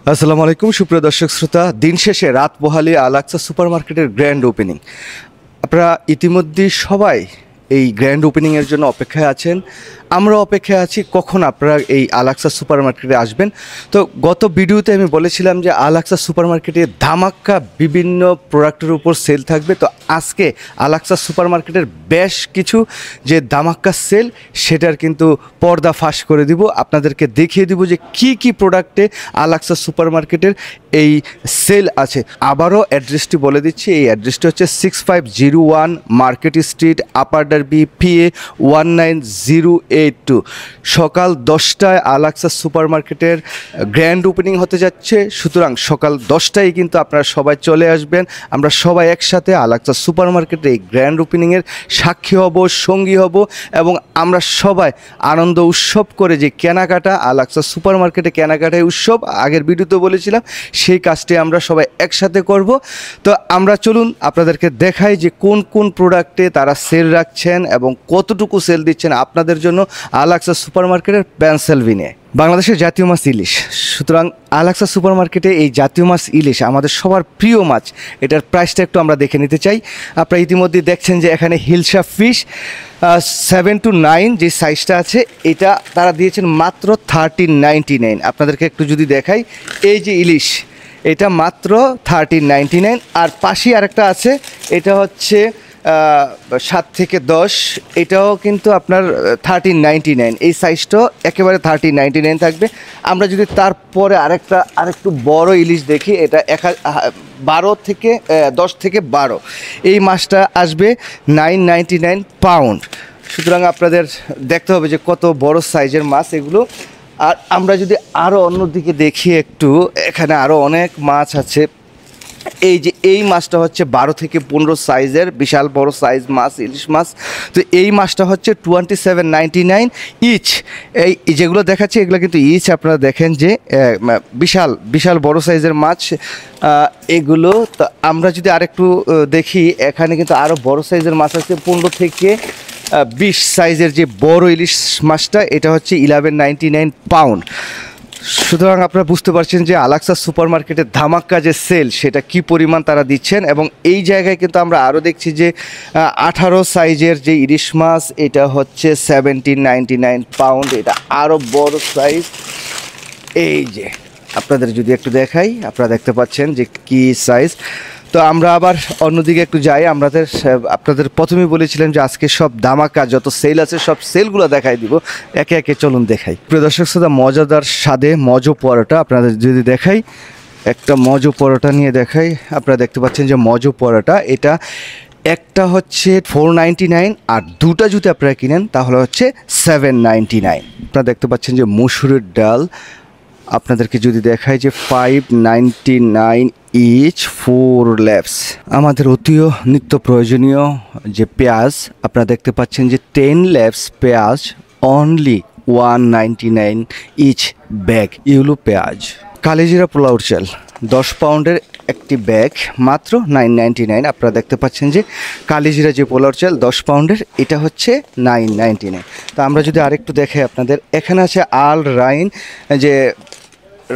আসসালামু আলাইকুম সুপ্রিয় দর্শক শ্রোতা, দিন শেষে রাত পোহালে আল আকসা সুপারমার্কেটের গ্র্যান্ড ওপেনিং। আপনারা ইতিমধ্যেই সবাই এই গ্র্যান্ড ওপেনিংয়ের জন্য অপেক্ষায় আছেন। আমরা অপেক্ষায় আছি কখন আপনারা এই আল আকসা সুপারমার্কেটে আসবেন। তো গত ভিডিওতে আমি বলেছিলাম যে আল আকসা সুপারমার্কেটে ধামাক্কা বিভিন্ন প্রোডাক্টের উপর সেল থাকবে। তো আজকে আল আকসা সুপারমার্কেটের বেশ কিছু যে ধামাক্কা সেল সেটার কিন্তু পর্দা ফাঁস করে দিব, আপনাদেরকে দেখিয়ে দিব যে কি প্রোডাক্টে আল আকসা সুপারমার্কেটের এই সেল আছে। আবারও অ্যাড্রেসটি বলে দিচ্ছি, এই অ্যাড্রেসটি হচ্ছে 6501 মার্কেট স্ট্রিট, আপার ডারবি, PA 19082। সকাল 10টায় আল আকসা সুপারমার্কেটের গ্র্যান্ড ওপেনিং হতে যাচ্ছে। সুতরাং সকাল 10টায় কিন্তু আপনারা সবাই চলে আসবেন। আমরা সবাই একসাথে আল আকসা সুপারমার্কেটের এই গ্র্যান্ড ওপেনিংয়ের সাক্ষী হব, সঙ্গী হব এবং আমরা সবাই আনন্দ উৎসব করে যে কেনাকাটা, আল আকসা সুপারমার্কেটে কেনাকাটায় উৎসব, আগের ভিডিওতে বলেছিলাম, সেই কাজটি আমরা সবাই একসাথে করব। তো আমরা চলুন আপনাদেরকে দেখাই যে কোন কোন প্রোডাক্টে তারা সেল রাখছেন এবং কতটুকু সেল দিচ্ছেন আপনাদের জন্য আল আকসা সুপারমার্কেটের পেনসিলভেনিয়ায়। বাংলাদেশের জাতীয় মাছ ইলিশ, সুতরাং আল আকসা সুপারমার্কেটে এই জাতীয় মাছ ইলিশ আমাদের সবার প্রিয় মাছ। এটার প্রাইসটা একটু আমরা দেখে নিতে চাই। আপনারা ইতিমধ্যে দেখছেন যে এখানে হিলসা ফিশ 7 to 9 যে সাইজটা আছে, এটা তারা দিয়েছেন মাত্র 1399। আপনাদেরকে একটু যদি দেখাই, এই যে ইলিশ, এটা মাত্র 1399। আর পাশেই আরেকটা আছে, এটা হচ্ছে 7 থেকে 10, এটাও কিন্তু আপনার 1399। এই সাইজটাও একেবারে 1399 থাকবে। আমরা যদি তারপরে আরেকটু বড় ইলিশ দেখি, এটা 10 থেকে 12, এই মাছটা আসবে 999 পাউন্ড। সুতরাং আপনাদের দেখতে হবে যে কত বড় সাইজের মাছ এগুলো। আর আমরা যদি আরও অন্যদিকে দেখি একটু, এখানে আরও অনেক মাছ আছে। এই যে এই মাছটা হচ্ছে 12 থেকে 15 সাইজের বিশাল বড় সাইজ মাছ, ইলিশ মাছ। তো এই মাছটা হচ্ছে 2799 ইচ। এই যেগুলো দেখাচ্ছি এগুলো কিন্তু ইচ। আপনারা দেখেন যে বিশাল বড় সাইজের মাছ এগুলো। তো আমরা যদি আরেকটু দেখি, এখানে কিন্তু আরও বড় সাইজের মাছ আছে, 15 থেকে 20 সাইজের যে বড় ইলিশ মাছটা, এটা হচ্ছে 1199 পাউন্ড। সুতরাং আপনারা বুঝতে পারছেন যে আল আকসা সুপারমার্কেটের ধামাক্কা যে সেল, সেটা কি পরিমাণ তারা দিচ্ছেন। এবং এই জায়গায় কিন্তু আমরা আরও দেখছি যে 18 সাইজের যে ইলিশ মাছ, এটা হচ্ছে 1799 পাউন্ড। এটা আরও বড় সাইজ। এই যে আপনাদের যদি একটু দেখাই, আপনারা দেখতে পাচ্ছেন যে কি সাইজ। তো আমরা আবার অন্যদিকে একটু যাই। আপনাদের প্রথমেই বলেছিলাম যে আজকে সব ধামাকা যত সেল আছে সব সেলগুলো দেখাই দিব, একে একে চলুন দেখাই। প্রিয় দর্শক শ্রোতা, মজাদার স্বাদে মজো পরোটা আপনাদের যদি দেখাই, একটা মজো পরোটা নিয়ে দেখাই। আপনারা দেখতে পাচ্ছেন যে মজো পরোটা, এটা একটা হচ্ছে 499 আর দুটা যদি আপনারা কিনেন তাহলে হচ্ছে 799। আপনারা দেখতে পাচ্ছেন যে মসুরের ডাল, আপনাদেরকে যদি দেখাই যে 599 ইচ, 4 লেভস। আমাদের অতীয় নিত্য প্রয়োজনীয় যে পেঁয়াজ, আপনারা দেখতে পাচ্ছেন যে 10 লেভস পেঁয়াজ অনলি 199 ইচ ব্যাগ। ইউলো পেঁয়াজ। কালিজিরা পোলাওর চাল 10 পাউন্ডের একটি ব্যাগ, মাত্র 999। আপনারা দেখতে পাচ্ছেন যে কালিজিরা যে পোলাওর চাল 10 পাউন্ডের, এটা হচ্ছে 999। তো আমরা যদি আরেকটু দেখাই আপনাদের, এখানে আছে আল রাইন যে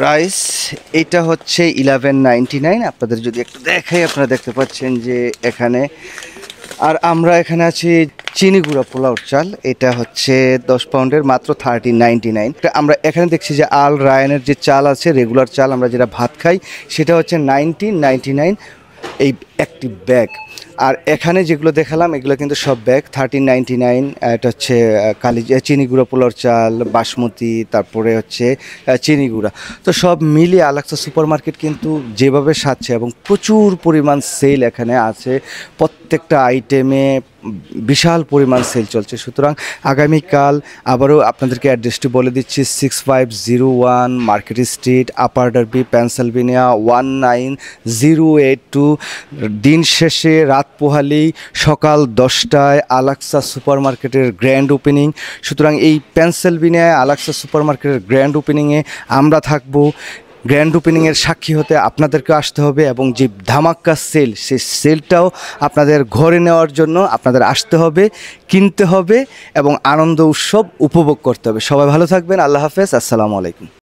রাইস, এটা হচ্ছে 1199। আপনাদের যদি একটু দেখাই, আপনারা দেখতে পাচ্ছেন যে এখানে। আর আমরা এখানে আছি চিনি গুঁড়া পোলাওর চাল, এটা হচ্ছে 10 পাউন্ডের, মাত্র 1399। আমরা এখানে দেখছি যে আল রায়নের যে চাল আছে, রেগুলার চাল আমরা যেটা ভাত খাই, সেটা হচ্ছে 1999 এই একটি ব্যাগ। আর এখানে যেগুলো দেখালাম এগুলো কিন্তু সব ব্যাগ 1399। এটা হচ্ছে চিনি গুঁড়া পোলাওর চাল, বাসমতি, তারপরে হচ্ছে চিনি গুঁড়া। তো সব মিলিয়ে আল আকসা সুপারমার্কেট কিন্তু যেভাবে সাজছে এবং প্রচুর পরিমাণ সেল এখানে আছে, প্রত্যেকটা আইটেমে বিশাল পরিমাণ সেল চলছে। সুতরাং আগামীকাল আবারও আপনাদেরকে অ্যাড্রেসটি বলে দিচ্ছি, 6501 মার্কেট স্ট্রিট, আপার ডারবি, পেনসিলভেনিয়া 19082। দিন শেষে রাত পোহালেই সকাল 10টায় আল আকসা সুপারমার্কেটের গ্র্যান্ড ওপেনিং। সুতরাং এই পেনসিলভেনিয়ায় আল আকসা সুপারমার্কেটের গ্র্যান্ড ওপেনিংয়ে আমরা থাকবো। গ্র্যান্ড ওপেনিংয়ের সাক্ষী হতে আপনাদেরকে আসতে হবে এবং যে ধামাক্কা সেল, সেই সেলটাও আপনাদের ঘরে নেওয়ার জন্য আপনাদের আসতে হবে, কিনতে হবে এবং আনন্দ উৎসব উপভোগ করতে হবে। সবাই ভালো থাকবেন। আল্লাহ হাফেজ। আসসালামু আলাইকুম।